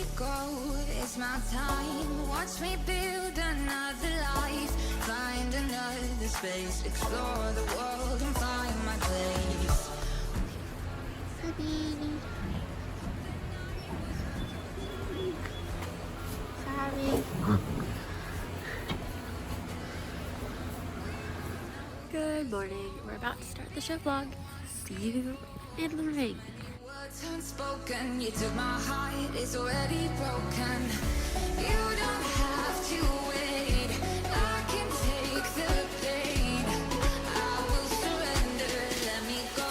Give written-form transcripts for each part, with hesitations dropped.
me go, it's my time. Watch me build another life, find another space, explore the world and find my place. Good morning. We're about to start the show vlog. See you in the ring. Words unspoken, you took my heart, it's already broken. You don't have to wait, I can take the pain. I will surrender, let me go.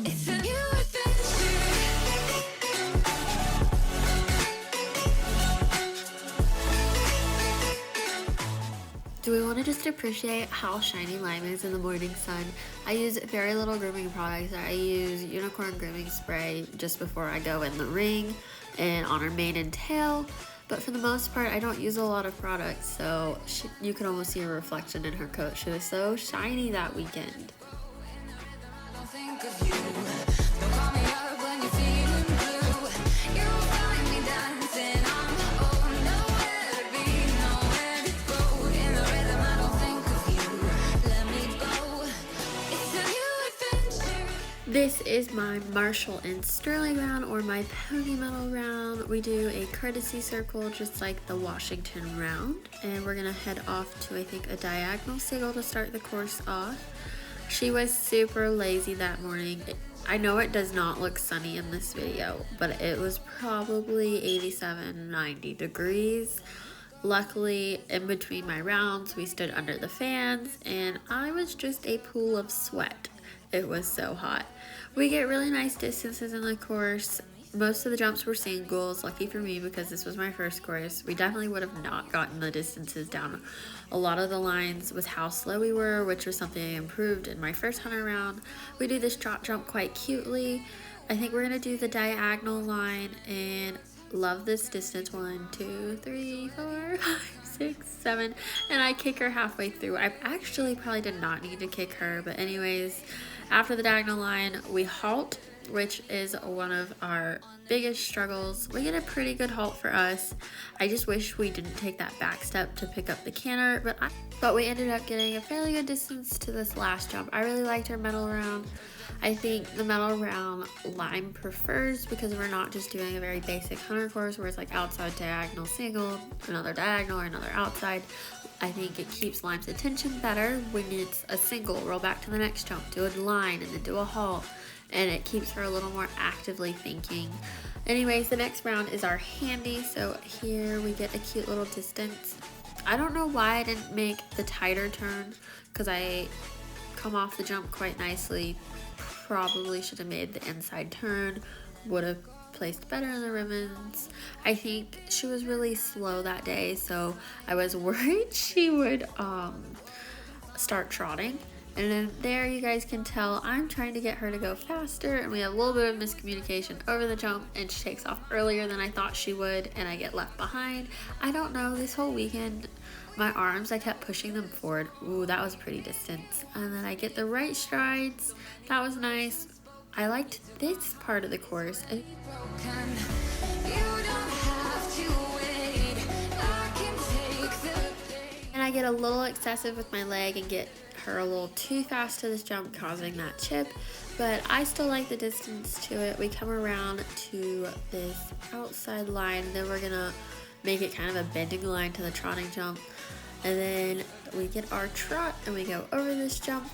It's a new adventure. Do we want to just appreciate how shiny Lime is in the morning sun? I use very little grooming products. I use Unicorn Grooming Spray just before I go in the ring and on her mane and tail. But for the most part, I don't use a lot of products, so you could almost see a reflection in her coat. She was so shiny that weekend. I don't think of you. Don't call me up when you're feeling blue. You'll find me dancing on my own. Nowhere to be, nowhere to go. In the rhythm, I don't think of you. Let me go. It's a new adventure. This is my Marshall and Sterling round, or my Pony Medal round. We do a courtesy circle just like the Washington round, and we're gonna head off to, I think, a diagonal single to start the course off. She was super lazy that morning. I know it does not look sunny in this video, but it was probably 87, 90 degrees. Luckily, in between my rounds, we stood under the fans, and I was just a pool of sweat. It was so hot. We get really nice distances in the course. Most of the jumps were singles, lucky for me because this was my first course. We definitely would have not gotten the distances down a lot of the lines with how slow we were, which was something I improved in my first 100 round. We do this trot jump quite cutely. I think we're gonna do the diagonal line and love this distance. 1, 2, 3, 4, 5, 6, 7, and I kick her halfway through. I actually probably did not need to kick her, but anyways, after the diagonal line, we halt, which is one of our biggest struggles. We get a pretty good halt for us. I just wish we didn't take that back step to pick up the canter, but we ended up getting a fairly good distance to this last jump. I really liked our medal round. I think the medal round Lime prefers because we're not just doing a very basic 100 course where it's like outside diagonal single, another diagonal, or another outside. I think it keeps Lime's attention better when it's a single, roll back to the next jump, do a line, and then do a halt, and it keeps her a little more actively thinking. Anyways, the next round is our handy, so here we get a cute little distance. I don't know why I didn't make the tighter turn because I come off the jump quite nicely. Probably should have made the inside turn, would have placed better in the ribbons. I think she was really slow that day, so I was worried she would start trotting. And then there you guys can tell I'm trying to get her to go faster, and we have a little bit of miscommunication over the jump, and she takes off earlier than I thought she would, and I get left behind. I don't know, this whole weekend my arms, I kept pushing them forward. Ooh, that was pretty distance. And then I get the right strides. That was nice. I liked this part of the course. Broken. You don't have to wait, I can take the pain. And I get a little excessive with my leg and get her a little too fast to this jump, causing that chip, but I still like the distance to it. We come around to this outside line, then we're gonna make it kind of a bending line to the trotting jump, and then we get our trot and we go over this jump.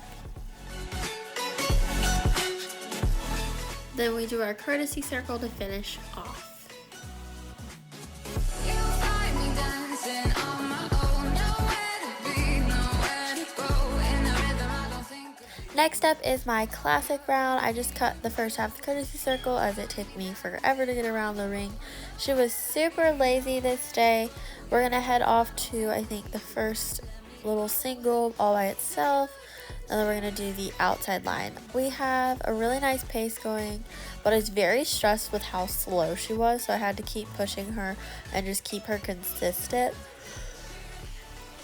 Then we do our courtesy circle to finish off. You'll find me dancing on my own. Nowhere to be, nowhere to go. In the rhythm, I don't think of. Next up is my classic round. I just cut the first half of the courtesy circle as it took me forever to get around the ring. She was super lazy this day. We're gonna head off to, I think, the first little single all by itself, and then we're gonna do the outside line. We have a really nice pace going, but I was very stressed with how slow she was, so I had to keep pushing her and just keep her consistent.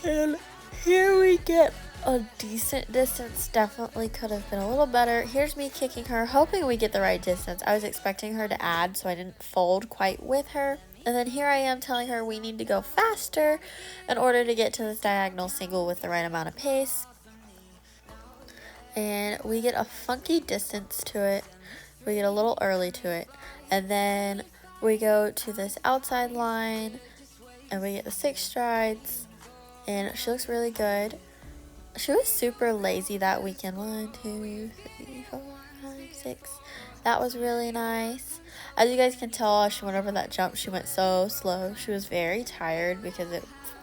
And here we get a decent distance. Definitely could have been a little better. Here's me kicking her, hoping we get the right distance. I was expecting her to add, so I didn't fold quite with her. And then here I am telling her we need to go faster in order to get to this diagonal single with the right amount of pace. And we get a funky distance to it. We get a little early to it. And then we go to this outside line and we get the 6 strides. And she looks really good. She was super lazy that weekend. 1, 2, 3, 4, 5, 6. That was really nice. As you guys can tell, as she went over that jump, she went so slow. She was very tired because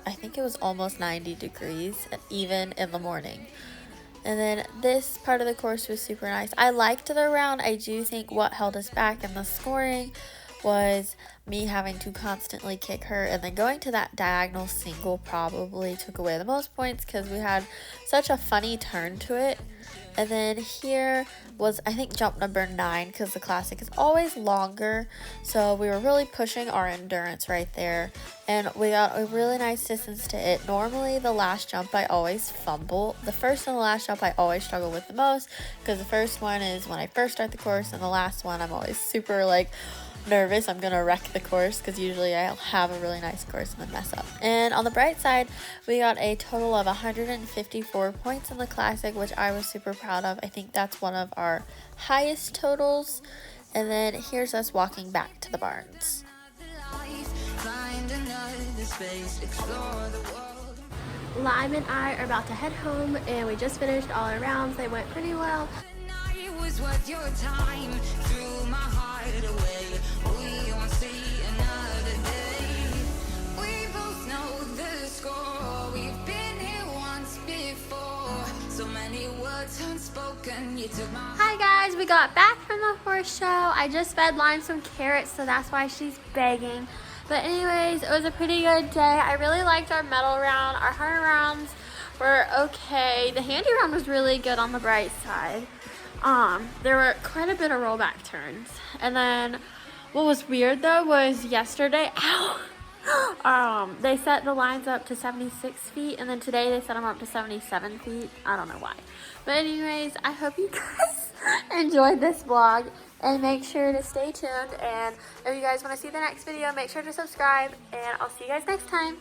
I think it was almost 90 degrees even in the morning. And then this part of the course was super nice. I liked the round. I do think what held us back in the scoring was me having to constantly kick her, and then going to that diagonal single probably took away the most points because we had such a funny turn to it. And then here was, I think, jump number 9, because the classic is always longer, so we were really pushing our endurance right there, and we got a really nice distance to it. Normally the last jump I always fumble. The first and the last jump I always struggle with the most, because the first one is when I first start the course, and the last one I'm always super nervous I'm gonna wreck the course, because usually I'll have a really nice course and then mess up. And on the bright side, we got a total of 154 points in the classic, which I was super proud of. I think that's one of our highest totals. And then here's us walking back to the barns. Lime and I are about to head home, and we just finished all our rounds. They went pretty well. What your time threw my heart away. We won't see another day. We both know the score. We've been here once before. So many words unspoken. You took my. Hi guys, we got back from the horse show. I just fed Lime some carrots, so that's why she's begging. But anyways, it was a pretty good day. I really liked our medal round. Our hard rounds were okay. The handy round was really good on the bright side. There were quite a bit of rollback turns. And then what was weird though was yesterday, they set the lines up to 76 feet, and then today they set them up to 77 feet. I don't know why. But anyways, I hope you guys enjoyed this vlog, and make sure to stay tuned. And if you guys want to see the next video, make sure to subscribe, and I'll see you guys next time.